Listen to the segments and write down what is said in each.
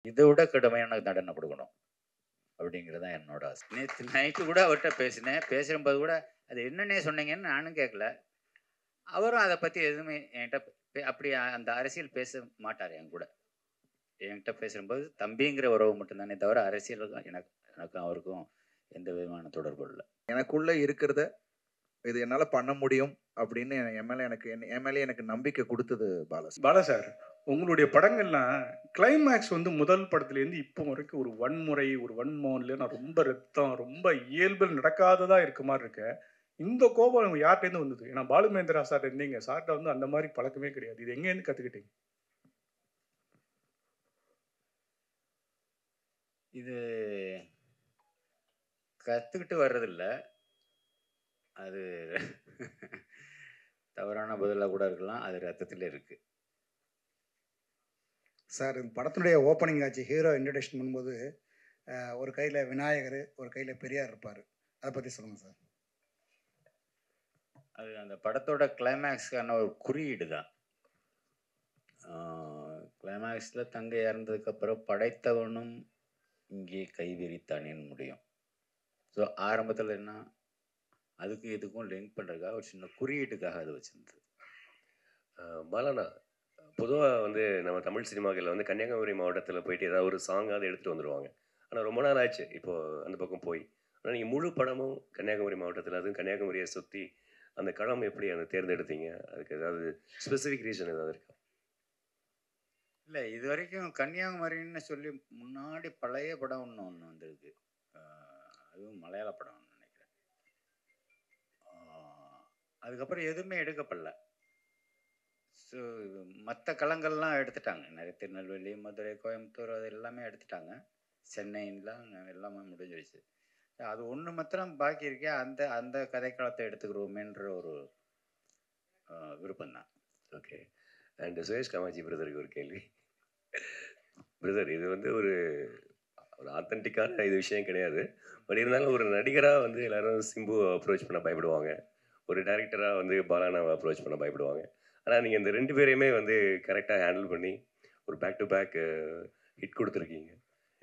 இதை விட கடுமையான தண்டனை கொடுக்கணும் அப்படிங்கிறது தான் என்னோட ஆசை. நேற்று நைட்டு கூட அவர்கிட்ட பேசினேன். பேசும்போது கூட அது என்னன்னே சொன்னீங்கன்னு நானும் கேட்கல. அவரும் அதை பற்றி எதுவுமே என்கிட்ட அப்படி அந்த அரசியல் பேச மாட்டார். என் கூட என்கிட்ட பேசும்போது தம்பிங்கிற உறவு மட்டும்தானே தவிர அரசியல் எனக்கும் அவருக்கும் எந்த விதமான தொடர்பு இல்லை. எனக்குள்ள இருக்கிறத இது என்னால பண்ண முடியும் அப்படின்னு என் மேலே எனக்கு நம்பிக்கை கொடுத்தது பாலா சார். உங்களுடைய படங்கள்லாம் கிளைமேக்ஸ் வந்து முதல் படத்துலேருந்து இப்போ வரைக்கும் ஒரு வன்முறை, ஒரு வன்மம், இல்லைன்னா ரொம்ப ரத்தம், ரொம்ப இயல்பில் நடக்காததா இருக்க மாதிரி இருக்கு. இந்த கோபம் யார்கிட்டேருந்து வந்தது? ஏன்னா பாலுமேந்திரா சார் இருந்தீங்க, சார்கிட்ட வந்து அந்த மாதிரி பழக்கமே கிடையாது. இது எங்கேருந்து கற்றுக்கிட்டீங்க? இது கற்றுக்கிட்டு வர்றதில்ல. அது தவறான பதிலாக கூட இருக்கலாம். அது ரத்தத்தில் இருக்கு சார். இந்த படத்தினுடைய ஓப்பனிங் ஆச்சு, ஹீரோ இன்ட்ரடக்ஷன் பண்ணும்போது ஒரு கையில் விநாயகர், ஒரு கையில் பெரியார் இருப்பார். அதை பற்றி சொல்லுங்கள் சார். அது அந்த படத்தோட கிளைமேக்ஸ்க்கான ஒரு குறியீடு தான். கிளைமேக்ஸில் தங்கை இறந்ததுக்கப்புறம் படைத்தவனும் இங்கே கைவிரித்தானேன்னு முடியும். ஸோ ஆரம்பத்தில் என்ன அதுக்கு இதுக்கும் லிங்க் பண்ணுறதுக்காக ஒரு சின்ன குறியீட்டுக்காக அது வச்சுருந்தது. பாலாண்ணா, பொதுவாக வந்து நம்ம தமிழ் சினிமாக்களில் வந்து கன்னியாகுமரி மாவட்டத்தில் போயிட்டு ஏதாவது ஒரு சாங்காவது எடுத்துகிட்டு வந்துடுவாங்க. ஆனால் ரொம்ப நாள் ஆச்சு இப்போது அந்த பக்கம் போய். ஆனால் நீங்கள் முழு படமும் கன்னியாகுமரி மாவட்டத்தில், அதுவும் கன்னியாகுமரியை சுற்றி அந்த களம் எப்படி அந்த தேர்ந்தெடுத்தீங்க? அதுக்கு ஏதாவது ஸ்பெசிஃபிக் ரீசன் ஏதாவது இருக்கா? இல்லை, இது வரைக்கும் கன்னியாகுமரின்னு சொல்லி முன்னாடி பழைய படம் ஒன்று வந்திருக்கு. அதுவும் மலையாள படம் நினைக்கிறேன். அதுக்கப்புறம் எதுவுமே எடுக்கப்படல. ஸோ மற்ற களங்கள்லாம் எடுத்துட்டாங்க. நிறைய திருநெல்வேலி, மதுரை, கோயம்புத்தூர் அது எல்லாமே எடுத்துட்டாங்க. சென்னைலாம் எல்லாமே முடிஞ்சிருச்சு. அது ஒன்று மாத்திரம் பாக்கி இருக்கே, அந்த அந்த கதைக்களத்தை எடுத்துக்கிறோமேன்ற ஒரு விருப்பம்தான். ஓகே. அண்ட் சுரேஷ் காமாட்சி பிரதருக்கு ஒரு கேள்வி. பிரதர், இது வந்து ஒரு ஆத்தென்டிக்கான இது விஷயம் கிடையாது. பட் இருந்தாலும் ஒரு நடிகராக வந்து எல்லாரும் சிம்பு அப்ரோச் பண்ண பயப்படுவாங்க, ஒரு டைரக்டராக வந்து பாலானாவை அப்ரோச் பண்ண பயப்படுவாங்க. ஆனால் நீங்கள் இந்த 2 பேரையுமே வந்து கரெக்டாக ஹேண்டில் பண்ணி ஒரு பேக் டு பேக் ஹிட் கொடுத்துருக்கீங்க.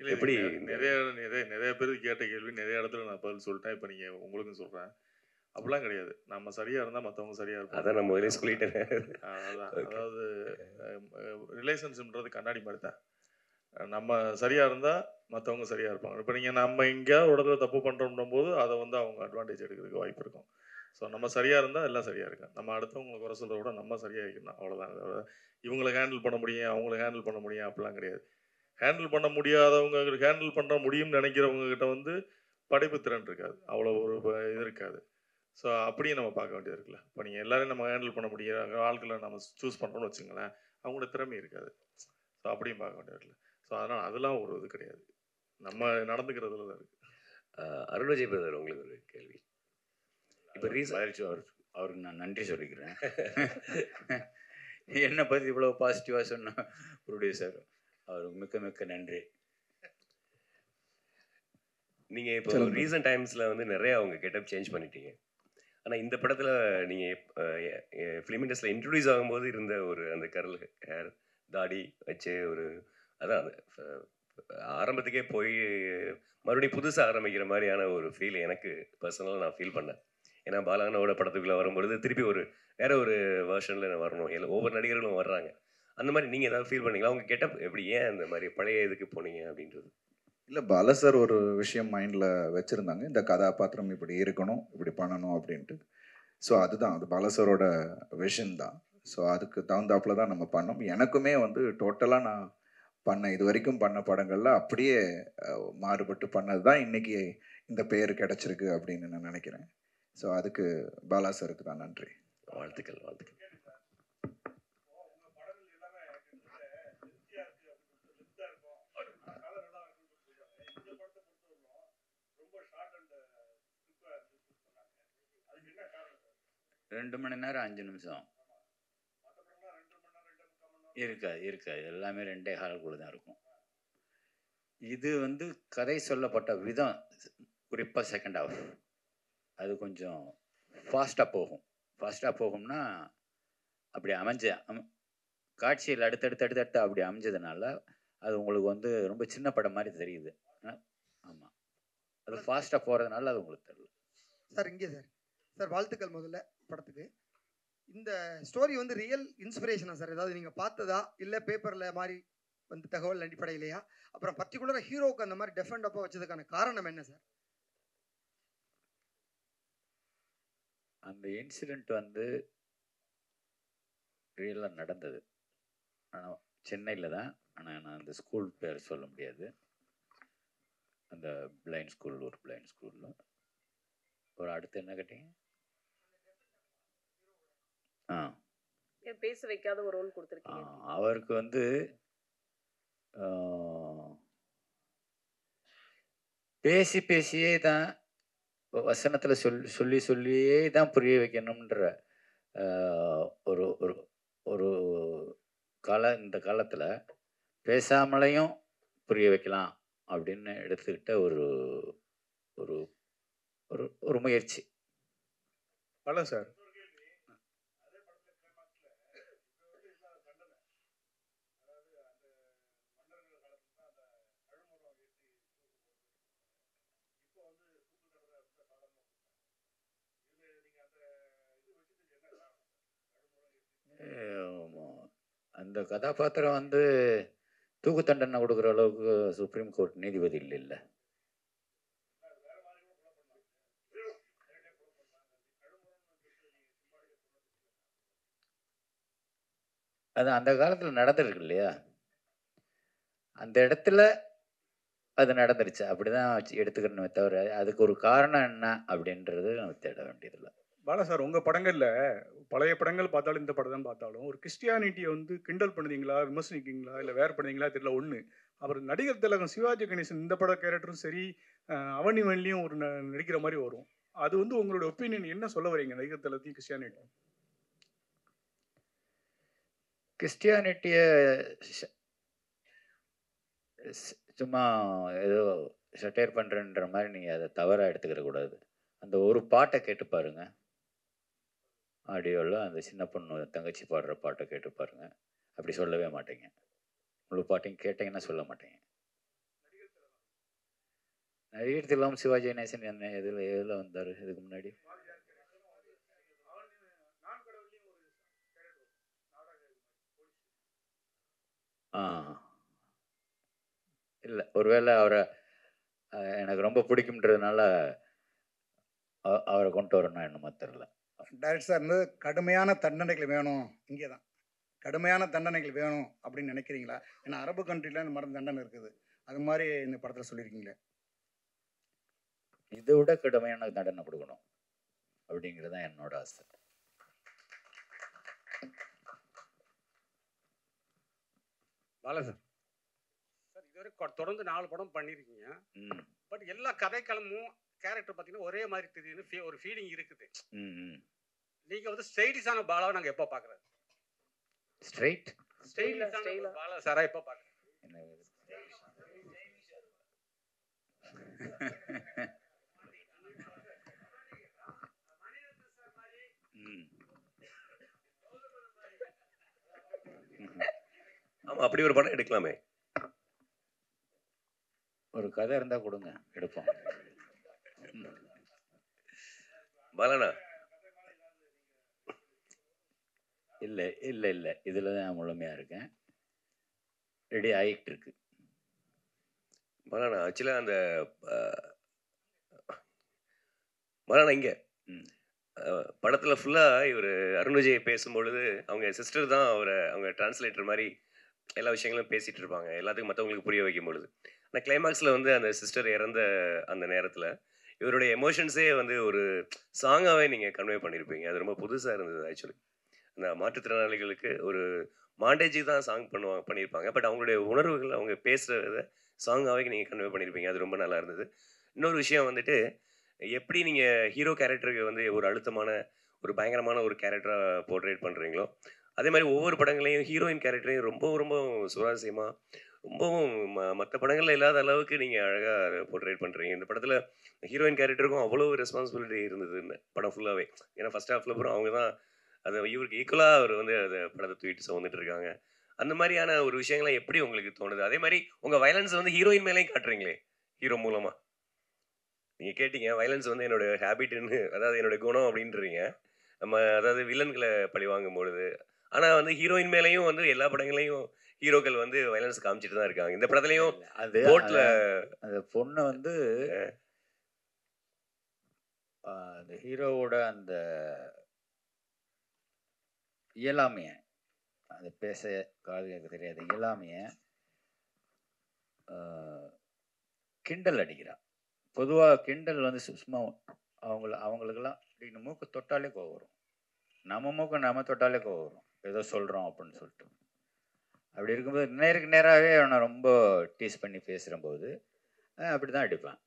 எப்படி? நிறைய பேர் கேட்ட கேள்வி நிறைய இடத்துல நான் பதில் சொல்லிட்டேன். இப்போ நீங்கள் உங்களுக்கும் சொல்கிறேன். அப்படிலாம் கிடையாது. நம்ம சரியாக இருந்தால் மற்றவங்க சரியாக இருப்பாங்க. அதான் நம்ம முதலே சொல்லிட்டேன். அதான், அதாவது ரிலேஷன்ஷிப்ன்றது கண்ணாடி மாதிரி தான். நம்ம சரியாக இருந்தால் மற்றவங்க சரியாக இருப்பாங்க. இப்போ நீங்கள் நம்ம எங்கேயாவது ஒரு இடத்துல தப்பு பண்ணுறோம் போது அதை வந்து அவங்க அட்வான்டேஜ் எடுக்கிறதுக்கு வாய்ப்பு இருக்கும். ஸோ நம்ம சரியாக இருந்தால் எல்லாம் சரியாக இருக்கும். நம்ம அடுத்தவங்களை குறை சொல்கிறத விட நம்ம சரியாக இருக்கணும், அவ்வளோதான். இவங்களை ஹேண்டில் பண்ண முடியும், அவங்கள ஹேண்டில் பண்ண முடியும் அப்படிலாம் கிடையாது. ஹேண்டில் பண்ண முடியாதவங்க ஹேண்டில் பண்ண முடியும்னு நினைக்கிறவங்க கிட்ட வந்து படைப்பு திறன் இருக்காது, அவ்வளோ ஒரு இது இருக்காது. ஸோ அப்படியும் நம்ம பார்க்க வேண்டியது இருக்குல்ல. இப்போ நீங்கள் எல்லோரையும் நம்ம ஹேண்டில் பண்ண முடியாத ஆட்களை நம்ம சூஸ் பண்ணுறோன்னு வச்சுங்களேன், அவங்களோட திறமை இருக்காது. ஸோ அப்படியும் பார்க்க வேண்டியது இருக்குல்ல. ஸோ அதனால் அதெல்லாம் ஒரு இது கிடையாது, நம்ம நடந்துக்கிறதுல தான் இருக்குது. அருண் பிரதர், உங்களுக்கு ஒரு கேள்வி. இப்போ அவருக்கு நான் நன்றி சொல்லிக்கிறேன். என்னை பற்றி இவ்வளோ பாசிட்டிவாக சொன்ன ப்ரொடியூசர், அவருக்கு மிக்க மிக்க நன்றி. நீங்கள் இப்போ ரீசன்ட் டைம்ஸில் வந்து நிறைய அவங்க கெட்டப் சேஞ்ச் பண்ணிட்டீங்க. ஆனால் இந்த படத்தில் நீங்கள் ஃபிலிம் இண்டஸ்ட்ரியில் இன்ட்ரடியூஸ் ஆகும்போது இருந்த ஒரு அந்த கர்ல் ஹேர், தாடி வச்சு ஒரு அதான் ஆரம்பத்துக்கே போய் மறுபடியும் புதுசாக ஆரம்பிக்கிற மாதிரியான ஒரு ஃபீல் எனக்கு பர்சனலாக நான் ஃபீல் பண்ணேன். ஏன்னா பாலானோட படத்துக்குள்ளே வரும்பொழுது திருப்பி வேற ஒரு வெர்ஷனில் வரணும், ஒவ்வொரு நடிகர்களும் வர்றாங்க. அந்த மாதிரி நீங்கள் ஏதாவது ஃபீல் பண்ணீங்களா? அவங்க கெட்டப் எப்படி, ஏன் அந்த மாதிரி பழைய இதுக்கு போனீங்க அப்படின்றது? இல்லை, பாலா சார் ஒரு விஷயம் மைண்டில் வச்சுருந்தாங்க, இந்த கதாபாத்திரம் இப்படி இருக்கணும், இப்படி பண்ணணும் அப்படின்ட்டு. ஸோ அதுதான், அது பாலா சாரோட விஷன் தான். ஸோ அதுக்கு தகுந்தாப்பில் தான் நம்ம பண்ணோம். எனக்குமே வந்து டோட்டலாக நான் இது வரைக்கும் பண்ண படங்களில் அப்படியே மாறுபட்டு பண்ணது தான் இன்றைக்கி இந்த பேர் கிடச்சிருக்கு அப்படின்னு நான் நினைக்கிறேன். ஸோ அதுக்கு பாலா சாருக்கு தான் நன்றி. வாழ்த்துக்கள், வாழ்த்துக்கள். ரெண்டு மணி நேரம் 5 நிமிஷம் இருக்காது. எல்லாமே 2.25 தான் இருக்கும். இது வந்து கதை சொல்லப்பட்ட விதம், குறிப்பாக செகண்ட் ஹாஃப் அது கொஞ்சம் ஃபாஸ்ட்டாக போகும்னா அப்படி காட்சியில் அடுத்தடுத்து அப்படி அமைஞ்சதுனால அது உங்களுக்கு வந்து ரொம்ப சின்ன படம் மாதிரி தெரியுது. ஆமாம், அது ஃபாஸ்ட்டாக போகிறதுனால அது உங்களுக்கு தெரியல. சார் இங்கே சார் வாழ்த்துக்கள் முதல்ல படத்துக்கு. இந்த ஸ்டோரி வந்து ரியல் இன்ஸ்பிரேஷனா சார்? ஏதாவது நீங்கள் பார்த்ததா இல்லை பேப்பரில் மாதிரி வந்து தகவல் அடிப்படையிலையா? அப்புறம் பர்டிகுலராக ஹீரோவுக்கு அந்த மாதிரி டெஃபெண்டப்பாக வச்சதுக்கான காரணம் என்ன சார்? அந்த இன்சிடெண்ட் வந்து ரியலாக நடந்தது. ஆனால் சென்னையில் தான். ஆனால் நான் அந்த ஸ்கூல் பேர் சொல்ல முடியாது. அந்த பிளைண்ட் ஸ்கூல், ஒரு பிளைண்ட் ஸ்கூலில். ஒரு அடுத்து என்ன கேட்டீங்க? பேச வைக்காத ஒரு ரோல் கொடுத்துருக்கீங்க. அவருக்கு வந்து பேசி பேசியே தான் வசனத்தில் சொல்லியே தான் புரிய வைக்கணுன்ற ஒரு ஒரு ஒரு இந்த காலத்தில் பேசாமலையும் புரிய வைக்கலாம் அப்படின்னு எடுத்துக்கிட்ட ஒரு ஒரு ஒரு ஒரு முயற்சி. பல சார் அந்த கதாபாத்திரம் வந்து தூக்கு தண்டனை கொடுக்குற அளவுக்கு சுப்ரீம் கோர்ட் நீதிபதி இல்லைல்ல. அது அந்த காலத்தில் நடந்திருக்கு இல்லையா, அந்த இடத்துல அது நடந்துருச்சு. அப்படிதான் எடுத்துக்கணுமே தவிர அதுக்கு ஒரு காரணம் என்ன அப்படின்றது நம்ம தேட வேண்டியதில்லை. பாலா சார், உங்கள் படங்களில் பழைய படங்கள் பார்த்தாலும் இந்த படம் தான் பார்த்தாலும் ஒரு கிறிஸ்டியானிட்டியை வந்து கிண்டல் பண்ணுவீங்களா, விமர்சனிக்கீங்களா, இல்லை வேறு பண்ணுவீங்களா தெரியல. ஒன்று. அப்புறம் நடிகர் திலகம் சிவாஜி கணேசன் இந்த பட கேரக்டரும் சரி, அவனி வள்ளியும் ஒரு நடிக்கிற மாதிரி வரும். அது வந்து உங்களோட ஒப்பீனியன் என்ன சொல்ல வரீங்க நடிகர் திலகத்தையும் கிறிஸ்டியானிட்டி? கிறிஸ்டியானிட்டியை சும்மா ஏதோ சட்டையர் பண்ணுறன்ற மாதிரி நீங்கள் அதை தவறாக எடுத்துக்கிற கூடாது. அந்த ஒரு பாட்டை கேட்டு பாருங்க, ஆடியோவில் அந்த சின்ன பொண்ணு தங்கச்சி பாடுற பாட்டை கேட்டு பாருங்க. அப்படி சொல்லவே மாட்டீங்க. முழு பாட்டையும் கேட்டிங்கன்னா சொல்ல மாட்டீங்க. நடிகர் திலகம் சிவாஜி கணேசன் என்ன எதில் வந்தார் இதுக்கு முன்னாடி? இல்லை, ஒருவேளை அவரை எனக்கு ரொம்ப பிடிக்கும்ன்றதுனால அவரை கொண்டு வரணும் என்னமோ தெரியல. டைரக்டர் சார் வந்து கடுமையான தண்டனைகள் வேணும், இங்கே தான் கடுமையான தண்டனைகள் வேணும் அப்படின்னு நினைக்கிறீங்களா? ஏன்னா அரபு கண்ட்ரியில் இந்த மாதிரி தண்டனை இருக்குது, அது மாதிரி இந்த படத்தில் சொல்லியிருக்கீங்களே. இதை விட கடுமையான தண்டனை கொடுக்கணும் அப்படிங்கிறது தான் என்னோட ஆசை. பாலா சார், இதுவரை தொடர்ந்து 4 படம் பண்ணியிருக்கீங்க. பட் எல்லா கதைக்களமும் கேரக்டர் பார்த்தீங்கன்னா ஒரே மாதிரி தெரியுது, ஒரு ஃபீலிங் இருக்குது. நீங்கள் வந்து ஸ்டைலிஷான பாலாவை நாங்கள் எப்போ பார்க்குறது? ஸ்டைலிஷான பாலா சாரா எப்போ பார்க்குறது? ஆமாம், அப்படி ஒரு படம் எடுக்கலாமே. ஒரு கதை இருந்தால் கொடுங்க, எடுப்போம். பாலாண்ணா, இல்லை இல்லை இல்லை, இதில் தான் முழுமையாக இருக்கேன். ரெடி ஆகிட்டு இருக்கு. பாலாண்ணா ஆக்சுவலாக அந்த பாலாண்ணா இங்கே படத்தில் ஃபுல்லாக இவர் அருண் விஜய் பேசும்பொழுது அவங்க சிஸ்டர் தான் அவங்க டிரான்ஸ்லேட்டர் மாதிரி எல்லா விஷயங்களும் பேசிகிட்டு இருப்பாங்க, எல்லாத்துக்கும் மற்றவங்களுக்கு புரிய வைக்கும் பொழுது. ஆனால் கிளைமேக்ஸில் வந்து அந்த சிஸ்டர் இறந்த அந்த நேரத்தில் இவருடைய எமோஷன்ஸே வந்து ஒரு சாங்காகவே நீங்கள் கன்வே பண்ணியிருப்பீங்க. அது ரொம்ப புதுசாக இருந்தது. ஆக்சுவலி அந்த மாற்றுத்திறனாளிகளுக்கு ஒரு மாண்டேஜி தான் சாங் பண்ணியிருப்பாங்க. பட் அவங்களுடைய உணர்வுகள், அவங்க பேசுகிறத சாங்காகவே நீங்கள் கன்வே பண்ணியிருப்பீங்க. அது ரொம்ப நல்லா இருந்தது. இன்னொரு விஷயம் வந்துட்டு, எப்படி நீங்கள் ஹீரோ கேரக்டருக்கு வந்து ஒரு அழுத்தமான ஒரு பயங்கரமான ஒரு கேரக்டராக போர்ட்ரேட் பண்ணுறீங்களோ, அதே மாதிரி ஒவ்வொரு படங்களையும் ஹீரோயின் கேரக்டரையும் ரொம்ப ரொம்ப சுவாரஸ்யமாக, ரொம்பவும் மற்ற படங்களில் இல்லாத அளவுக்கு நீங்கள் அழகாக போர்ட்ரேட் பண்ணுறீங்க. இந்த படத்தில் ஹீரோயின் கேரக்டருக்கும் அவ்வளோ ரெஸ்பான்சிபிலிட்டி இருந்தது படம் ஃபுல்லாகவே. ஏன்னா ஃபஸ்ட் ஹாஃபில் அப்புறம் அவங்க தான் அதை இவருக்கு ஈக்குவலாக அவர் வந்து அதை படத்தை தூக்கிட்டு வந்துட்டு இருக்காங்க. அந்த மாதிரியான ஒரு விஷயங்களை எப்படி உங்களுக்கு தோணுது? அதே மாதிரி உங்க வயலன்ஸ் வந்து ஹீரோயின் மேலேயும் காட்டுறீங்களே, ஹீரோ மூலமா. நீங்க கேட்டீங்க வயலன்ஸ் வந்து என்னோட ஹேபிட்ன்னு, அதாவது என்னோட குணம் அப்படின்றீங்க. நம்ம அதாவது வில்லன்களை பழி வாங்கும் பொழுது. ஆனா வந்து ஹீரோயின் மேலேயும் வந்து எல்லா படங்களையும் ஹீரோக்கள் வந்து வயலன்ஸ் காமிச்சிட்டு தான் இருக்காங்க. இந்த படத்துலயும் அது போட்ல அந்த பொண்ணு வந்து அந்த ஹீரோவோட அந்த இயலாமைய, அது பேச காது கேட்க தெரியாது இயலாமைய கிண்டல் அடிக்கிறா. பொதுவாக கிண்டல் வந்து சும்மா அவங்களுக்கெல்லாம் அப்படின்னு மூக்கு தொட்டாலே கோவம் வரும். நம்ம மூக்கு நம்ம தொட்டாலே கோவம் வரும், ஏதோ சொல்கிறோம் அப்படின்னு சொல்லிட்டு. அப்படி இருக்கும்போது நேருக்கு நேராகவே அவனை ரொம்ப டீஸ் பண்ணி பேசுகிற போது அப்படி தான் அடிப்பேன்.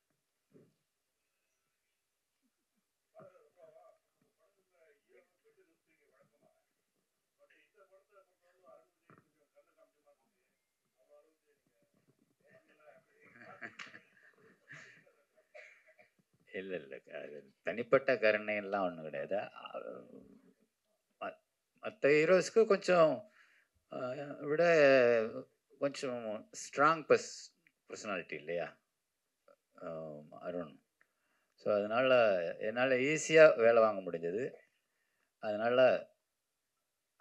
இல்லை இல்லை, அது தனிப்பட்ட கருணை எல்லாம் ஒன்றும் கிடையாது. மற்ற ஹீரோஸ்க்கு கொஞ்சம் விட கொஞ்சம் ஸ்ட்ராங் பர்சனாலிட்டி இல்லையா அருண். ஸோ அதனால் என்னால் ஈஸியாக வேலை வாங்க முடிஞ்சது. அதனால்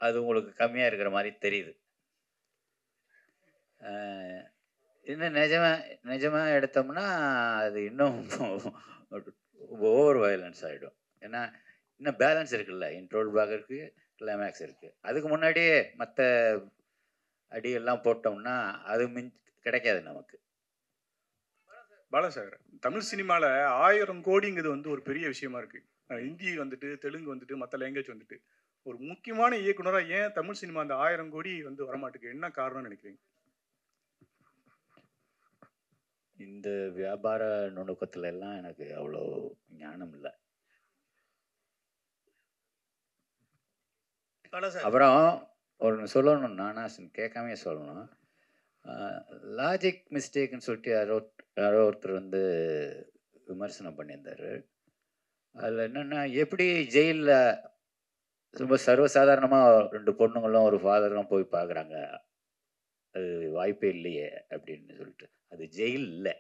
அது உங்களுக்கு கம்மியாக இருக்கிற மாதிரி தெரியுது. இன்னும் நிஜமாக எடுத்தோம்னா அது இன்னும் ஓவர் வயலன்ஸ் ஆகிடும். ஏன்னா இன்னும் பேலன்ஸ் இருக்குல்ல, இன்ட்ரோல் பிளாக் இருக்குது, கிளைமேக்ஸ் இருக்குது. அதுக்கு முன்னாடியே மற்ற அடியெல்லாம் போட்டோம்னா அது கிடைக்காது நமக்கு. பாலா சார், தமிழ் சினிமாவில் 1000 கோடிங்கிறது வந்து ஒரு பெரிய விஷயமா இருக்குது. ஹிந்தி வந்துட்டு, தெலுங்கு வந்துட்டு, மற்ற லாங்குவேஜ் வந்துட்டு, ஒரு முக்கியமான இயக்குனராக ஏன் தமிழ் சினிமா அந்த 1000 கோடி வந்து வரமாட்டுக்கு என்ன காரணம்னு நினைக்கிறீங்க? இந்த வியாபார நுணுக்கத்துல எல்லாம் எனக்கு அவ்வளோ ஞானம் இல்லை. அப்புறம் ஒரு சொல்லணும், நானா கேட்காமே சொல்லணும். லாஜிக் மிஸ்டேக்னு சொல்லிட்டு யாரோ ஒருத்தர் வந்து விமர்சனம் பண்ணியிருந்தார். அதில் என்னென்னா, எப்படி ஜெயிலில் ரொம்ப சர்வசாதாரணமாக 2 பொண்ணுங்களும் ஒரு ஃபாதரும் போய் பார்க்குறாங்க, அது வாய்ப்பே இல்லையே அப்படின்னு சொல்லிட்டு. அது ஜெயில் இல்லை,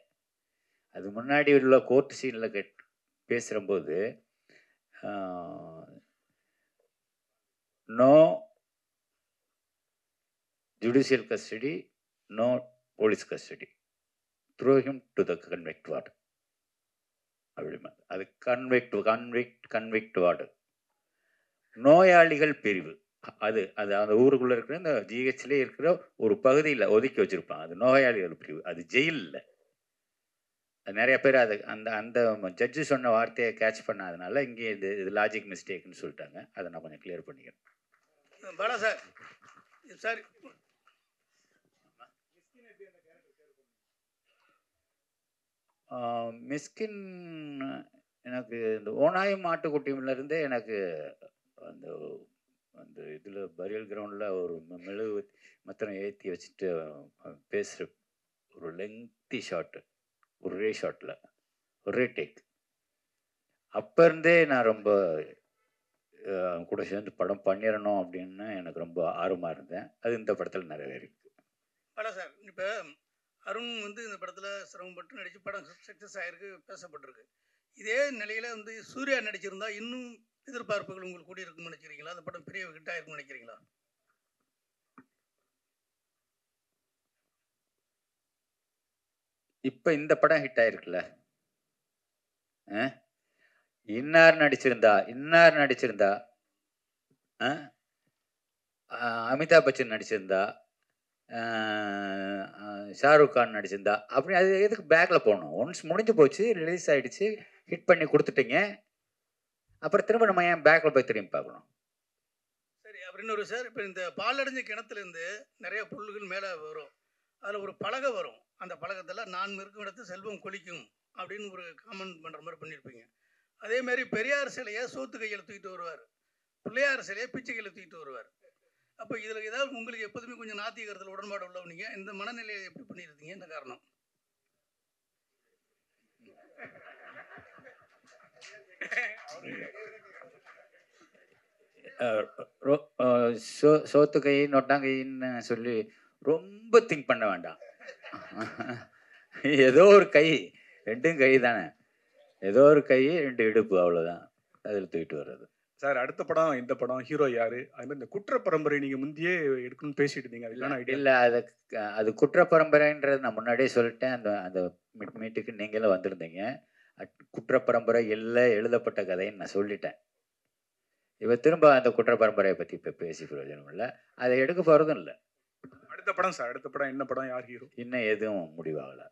அது முன்னாடி உள்ள கோர்ட் சீனில் பேசுகிறம்போது no judicial custody, no police custody, throw him to the convict ward அப்படிமா. அது கன்விக்ட் வார்டு, நோயாளிகள் பிரிவு. அது அது அந்த ஊருக்குள்ளே இருக்கிற இந்த ஜிஹெச்லேயே இருக்கிற ஒரு பகுதியில் ஒதுக்கி வச்சுருப்பான், அது நோயாளிகள் பிரிவு, அது ஜெயில் இல்லை. நிறைய பேர் அது அந்த அந்த ஜட்ஜு சொன்ன வார்த்தையை கேட்ச் பண்ணாதனால இங்கே இது லாஜிக் மிஸ்டேக்னு சொல்லிட்டாங்க. அதை நான் கொஞ்சம் கிளியர் பண்ணிக்கிறேன். பாலா சார், சார் மிஸ்கின் எனக்கு இந்த ஓனாயும் மாட்டுக்குட்டியிலேருந்தே எனக்கு அந்த அந்த இதில் பரியல் கிரவுண்டில் ஒரு மெழுகு மத்திரம் ஏற்றி வச்சுட்டு பேசுகிற ஒரு லெங்க்தி ஷாட்டு, ஒரே ஷாட்டில் ஒரே டேக், அப்போ இருந்தே நான் ரொம்ப கூட சேர்ந்து படம் பண்ணிடணும் அப்படின்னு எனக்கு ரொம்ப ஆர்வமாக இருந்தேன். அது இந்த படத்தில் நிறைவேறிருக்கு. பாலா சார், இப்போ அருண் வந்து இந்த படத்தில் சிரமப்பட்டு நடித்து படம் சக்ஸஸ் ஆகிருக்கு, பேசப்பட்டிருக்கு. இதே நிலையில் வந்து சூர்யா நடிச்சிருந்தா இன்னும் எதிர்பார்ப்புகள் உங்களுக்கு கூடி இருக்குன்னு நினைக்கிறீங்களா? அந்த படம் பெரிய ஹிட் ஆயிருக்குன்னு நினைக்கிறீங்களா? இப்போ இந்த படம் ஹிட் ஆயிருக்குல்ல, இன்னார் நடிச்சிருந்தா அமிதாப் பச்சன் நடிச்சிருந்தா, ஷாருக் கான் நடிச்சிருந்தா, அப்படி அது எதுக்கு பேக்கில் போகணும்? ஒன்ஸ் முடிஞ்சு போச்சு, ரிலீஸ் ஆகிடுச்சு, ஹிட் பண்ணி கொடுத்துட்டீங்க, அப்புறம் திரும்ப நம்ம ஏன் பேக்கில் போய் திரும்பி பார்க்கணும்? சரி, அப்படின்னு ஒரு சார், இப்போ இந்த பாலடைஞ்ச கிணத்துலேருந்து நிறைய புல்லுகள் மேலே வரும், அதில் ஒரு பலகை வரும், அந்த பலகத்தில் நான் இருக்கும் இடத்து செல்வம் கொளிக்கும் அப்படின்னு ஒரு காமெண்ட் பண்ணுற மாதிரி பண்ணியிருப்பீங்க. அதே மாதிரி பெரியார் சிலையை சோத்து கையில் தூக்கிட்டு வருவார், பிள்ளையார் சிலையை பிச்சை கையில் தூக்கிட்டு வருவார். அப்போ இதில் ஏதாவது உங்களுக்கு எப்போதுமே கொஞ்சம் நாத்திகரத்தில் உடன்பாடு உள்ளவங்க, இந்த மனநிலையை எப்படி பண்ணியிருந்தீங்க? என்ன காரணம்? சோத்து கை நொட்டாங்கைன்னு சொல்லி ரொம்ப திங்க் பண்ண வேண்டாம். ஏதோ ஒரு கை, ரெண்டும் கை தானே, ஏதோ ஒரு கை 2 இடுப்பு, அவ்வளோதான். அதில் தூக்கிட்டு வர்றது. சார் அடுத்த படம் இந்த படம் ஹீரோ யாரு? அது மாதிரி இந்த குற்ற பரம்பரை நீங்க முந்தையே எடுக்கணும்னு பேசிட்டு இருந்தீங்க, அதுக்கான ஐடியா? இல்லை, அது குற்ற பரம்பரைன்றது நான் முன்னாடியே சொல்லிட்டேன். அந்த மீட்டுக்கு நீங்களும் வந்திருந்தீங்க. குற்ற பரம்பரை இல்லை, எழுதப்பட்ட கதைன்னு நான் சொல்லிட்டேன். இவ திரும்ப அந்த குற்ற பரம்பரையை பற்றி இப்போ பேசி பிரயோஜனம் இல்லை, அதை எடுக்க போகிறதும் இல்லை. அடுத்த படம் சார், அடுத்த படம் என்ன படம், யார் ஹீரோ? இன்னும் எதுவும் முடிவாகலை.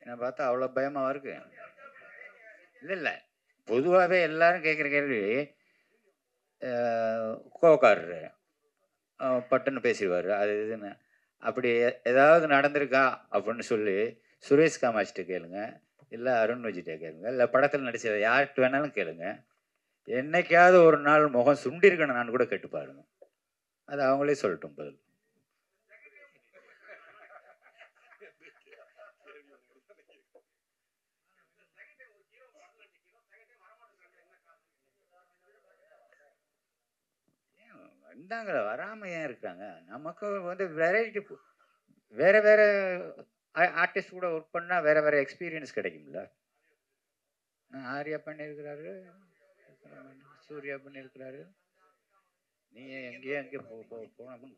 என்ன பார்த்தா அவ்வளோ பயமாக இருக்கு? இல்லை, பொதுவாகவே எல்லாரும் கேட்குற கேள்வி, கோக்காரரு பட்டுன்னு பேசிடுவார், அது இதுன்னு. அப்படி ஏதாவது நடந்திருக்கா அப்படின்னு சொல்லி சுரேஷ் காமாட்சிட்ட கேளுங்க, இல்லை அருண் விஜய்கிட்ட கேளுங்க, இல்லை படத்தில் நடிச்சதை யார்கிட்ட வேணாலும் கேளுங்க. என்னைக்காவது ஒரு நாள் முகம் சுண்டிருக்கணும் நான் கூட கேட்டு பாருங்க, அது அவங்களே சொல்லட்டும் பதில். வந்தாங்களா, வராமல் ஏன் இருக்காங்க? நமக்கு வந்து வெரைட்டி, வேறு வேறு ஆர்டிஸ்ட் கூட ஒர்க் பண்ணால் வேறு வேறு எக்ஸ்பீரியன்ஸ் கிடைக்கும்ல. ஆர்யா பண்ணியிருக்கிறாரு, சூர்யா பண்ணியிருக்கிறாரு. நீங்கள் எங்கேயோ எங்கே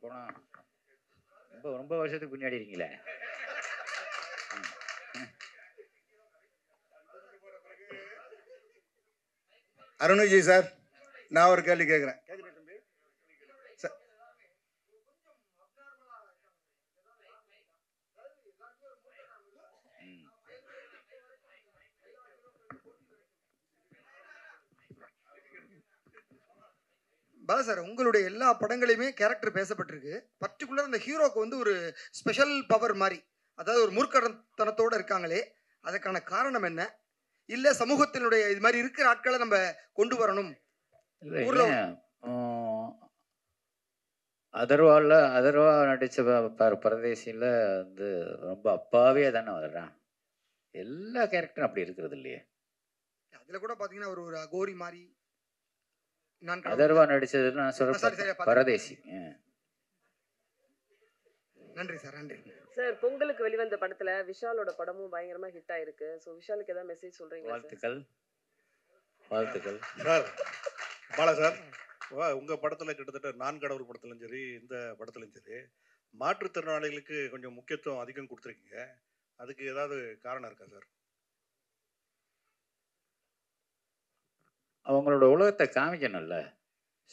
போனால் ரொம்ப வருஷத்துக்கு பின்னாடி இருக்கீங்களே. அருண் விஜய் சார், நான் ஒரு கேள்வி கேட்குறேன். பாலா சார், உங்களுடைய எல்லா படங்களையுமே கேரக்டர் பேசப்பட்டிருக்கு. பர்டிகுலர் அந்த ஹீரோக்கு வந்து ஒரு ஸ்பெஷல் பவர் மாதிரி, அதாவது ஒரு மூர்க்கத்தனத்தோடு இருக்காங்களே, அதுக்கான காரணம் என்ன? இல்லை சமூகத்தினுடைய இது மாதிரி இருக்கிற ஆட்களை நம்ம கொண்டு வரணும்? அதர்வா நடித்த பரதேசியில் வந்து ரொம்ப அப்பாவே தானே வர்றான். எல்லா கேரக்டரும் அப்படி இருக்கிறது இல்லையே. அதில் கூட பார்த்தீங்கன்னா ஒரு அகோரி மாதிரி அதர்வா நடிச்சது நான் சொல்றேன் பரதேசி. நன்றி சார், நன்றி சார். பொங்கலுக்கு வெளிவந்த படத்துல விஷாலோட படமும் பயங்கரமா ஹிட் ஆயிருக்கு. ஸோ விஷாலுக்கு ஏதாவது மெசேஜ் சொல்றீங்களா? வாழ்த்துக்கள் சார். பாலா சார், உங்க படத்துல கிட்டத்தட்ட நான் கடவுள் படத்துலையும் சரி, இந்த படத்துலையும் சரி, மாற்றுத்திறனாளிகளுக்கு கொஞ்சம் முக்கியத்துவம் அதிகம் கொடுத்துருக்கீங்க. அதுக்கு ஏதாவது காரணம் இருக்கா சார்? அவங்களோட உலகத்தை காமிக்கணும்ல.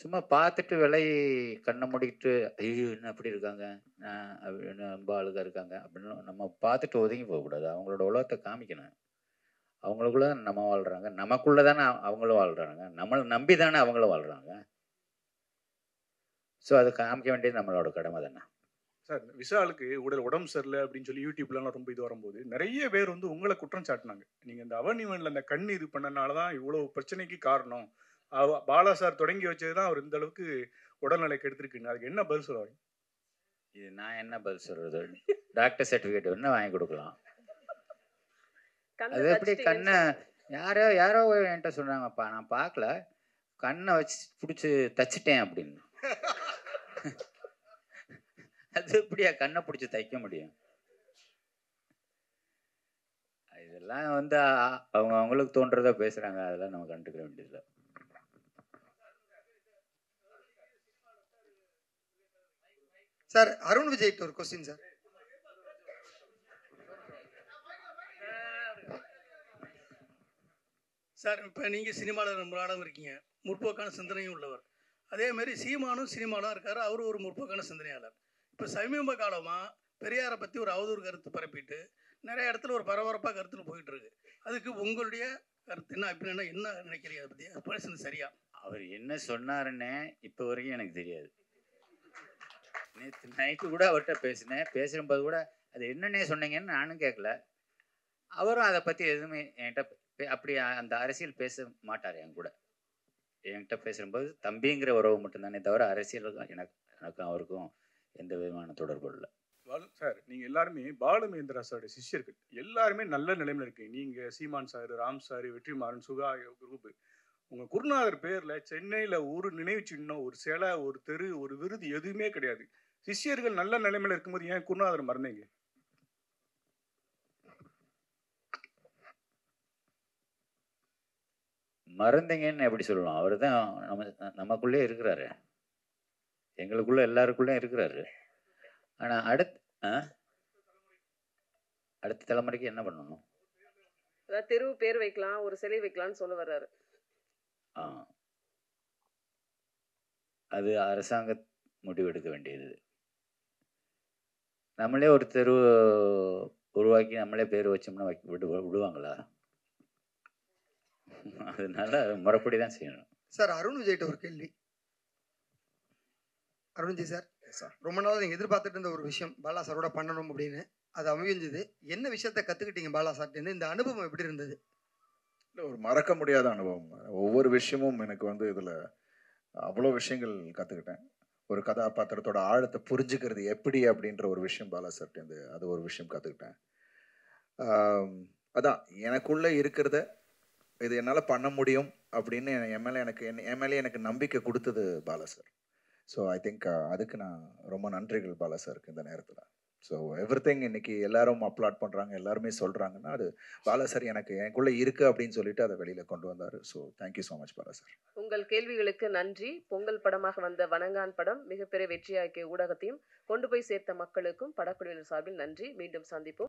சும்மா பார்த்துட்டு கண்ணை மூடிக்கிட்டு ஐயோ என்ன அப்படி இருக்காங்க, என்ன ரொம்ப அழுகா இருக்காங்க அப்படின்னு நம்ம பார்த்துட்டு ஒதுங்கி போகக்கூடாது. அவங்களோட உலகத்தை காமிக்கணும். அவங்களுக்குள்ள தானே நம்ம வாழ்கிறாங்க, நமக்குள்ளே தானே அவங்களும் வாழ்கிறாங்க, நம்மளை நம்பி தானே அவங்களும் வாழ்கிறாங்க. ஸோ அது காமிக்க வேண்டியது நம்மளோட கடமை தானே. சார், விஷாலுக்கு உடம்பு சரியில்லை அப்படின்னு சொல்லி யூடியூப்லாம் ரொம்ப இது வரும்போது நிறைய பேர் வந்து உங்களை குற்றம் சாட்டினாங்க. நீங்கள் இந்த அவனிவனில் அந்த கண் இது பண்ணனால தான் இவ்வளோ பிரச்சனைக்கு காரணம். பாலா சார் தொடங்கி வச்சது தான் அவர் இந்த அளவுக்கு உடல்நிலை கெடுத்துருக்குன்னு. அதுக்கு என்ன பதில் சொல்லுவாங்க? இது நான் என்ன பதில் சொல்கிறது? டாக்டர் சர்டிஃபிகேட் வேணா வாங்கி கொடுக்கலாம். அது எப்படி கண்ணை யாரோ என்கிட்ட சொன்னாங்கப்பா, நான் பார்க்கல, கண்ணை வச்சு பிடிச்சி தச்சிட்டேன் அப்படின்னு. அது எப்படியா கண்ணை பிடிச்சி தைக்க முடியும்? இதெல்லாம் வந்து அவங்களுக்கு தோன்றதா பேசுறாங்க, அதெல்லாம் நம்ம கண்டுக்க வேண்டியதில்லை. சார், அருண் விஜய்க்கு ஒரு கொஸ்டின் சார். சார், இப்போ நீங்கள் சினிமாவில் ரொம்ப நாளும் இருக்கீங்க, முற்போக்கான சிந்தனையும் உள்ளவர். அதேமாரி சீமானும் சினிமாலாம் இருக்கார், அவரும் ஒரு முற்போக்கான சிந்தனையாளர். இப்போ சமீப காலமாக பெரியாரை பற்றி ஒரு அவதூறு கருத்து பரப்பிட்டு நிறைய இடத்துல ஒரு பரபரப்பாக கருத்துன்னு போயிட்டு இருக்கு. அதுக்கு உங்களுடைய கருத்து என்ன, அப்படின்னா என்ன நினைக்கிறீங்க? அதை பற்றி அது பேசுறது சரியா? அவர் என்ன சொன்னாருன்னு இப்போ வரைக்கும் எனக்கு தெரியாது. நேற்று நைட்டு கூட அவர்கிட்ட பேசும்போது கூட அது என்னன்னே சொன்னீங்கன்னு நானும் கேட்கல. அவரும் அதை பற்றி எதுவுமே என்கிட்ட அப்படி அந்த அரசியல் பேச மாட்டார் என் கூட. என்கிட்ட பேசும்போது தம்பிங்கிற உறவு மட்டும்தானே தவிர அரசியலுக்கும் எனக்கும் அவருக்கும் எந்த விதமான தொடர்பு இல்லை. சார் நீங்கள் எல்லாருமே பாலுமகேந்திரா சாரோட சிஷ்யர்கள் எல்லாருமே நல்ல நிலைமையில் இருக்கீங்க. நீங்கள் சீமான் சார், ராம் சார், வெற்றிமாறன், சுகா குரூப். உங்கள் குருநாதர் பேரில் சென்னையில் ஒரு நினைவு சின்னம், ஒரு சிலை, ஒரு தெரு, ஒரு விருது எதுவுமே கிடையாது. சிஷ்யர்கள் நல்ல நிலைமையில் இருக்கும்போது ஏன் குருநாதர் மறந்தீங்க? மறந்தீங்கன்னு எப்படி சொல்லலாம்? அவர் தான் நமக்குள்ளே இருக்கிறாரு, எங்களுக்குள்ள எல்லாருக்குள்ளே இருக்கிறாரு. ஆனால் அடுத்த தலைமுறைக்கு என்ன பண்ணணும்? தெருவு பேர் வைக்கலாம், ஒரு சிலை வைக்கலாம்னு சொல்ல வர்றாரு. அது அரசாங்க முடிவெடுக்க வேண்டியது. நம்மளே ஒரு தெரு உருவாக்கி நம்மளே பேர் வச்சோம்னா விடுவாங்களா? அதனால முறைப்படி தான் செய்யணும். சார் அருண் விஜய்கிட்ட ஒரு கேள்வி. அருண் விஜய் சார், ரொம்ப நாள் நீங்கள் எதிர்பார்த்துட்டு இருந்த ஒரு விஷயம் பாலா சாரோட பண்ணணும் அப்படின்னு, அது அமைஞ்சது. என்ன விஷயத்த கற்றுக்கிட்டீங்க பாலா சார்ட்டேருந்து? இந்த அனுபவம் எப்படி இருந்தது? இல்லை, ஒரு மறக்க முடியாத அனுபவம். ஒவ்வொரு விஷயமும் எனக்கு வந்து இதில் அவ்வளோ விஷயங்கள் கற்றுக்கிட்டேன். ஒரு கதாபாத்திரத்தோட ஆழத்தை புரிஞ்சுக்கிறது எப்படி அப்படின்ற ஒரு விஷயம் பாலா சார்ட்டேருந்து அது ஒரு விஷயம் கற்றுக்கிட்டேன். அதான் எனக்குள்ளே இருக்கிறத இது என்னால் பண்ண முடியும் அப்படின்னு என் மேலே எனக்கு நம்பிக்கை கொடுத்தது Bala sir. So I think அதுக்கு நான் ரொம்ப நன்றிகள் பாலா சாருக்கு இந்த நேரத்தில். ஸோ எவ்ரிதிங் இன்னைக்கு எல்லாரும் அப்லாட் பண்ணுறாங்க, எல்லாருமே சொல்கிறாங்கன்னா அது பாலா சார் எனக்குள்ளே இருக்குது அப்படின்னு சொல்லிட்டு அதை வெளியில் கொண்டு வந்தார். So thank you so much Bala sir. உங்கள் கேள்விகளுக்கு நன்றி. பொங்கல் படமாக வந்த வணங்கான் படம் மிகப்பெரிய வெற்றியாக்கிய ஊடகத்தையும் கொண்டு போய் சேர்த்த மக்களுக்கும் படக்குழுவினர் சார்பில் நன்றி. மீண்டும் சந்திப்போம்.